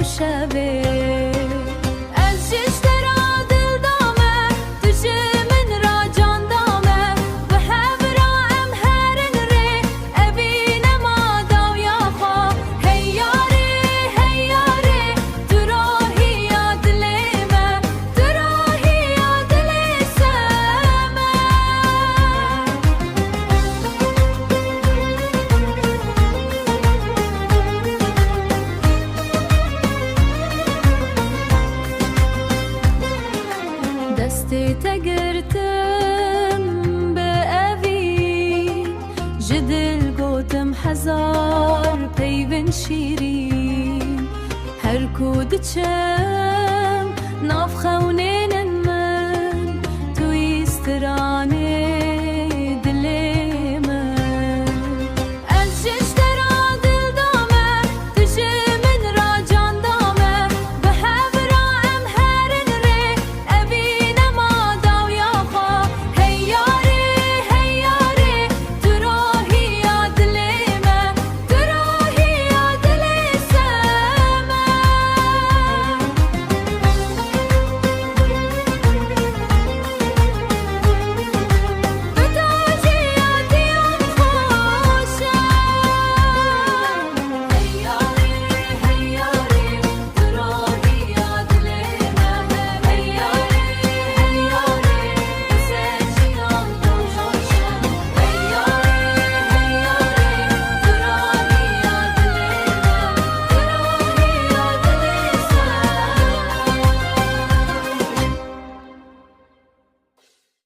شبه از جشترا دل دامه تجه من را جان دامه و هبرا ام هرن ری ابین ما داویا خوا هیاره هیاره دراهی یاد لیمه دراهی یاد لیسمه دستی تگرتم به اوی جدل گوتم هزار پیون شیرین هر کود چم ناف خونه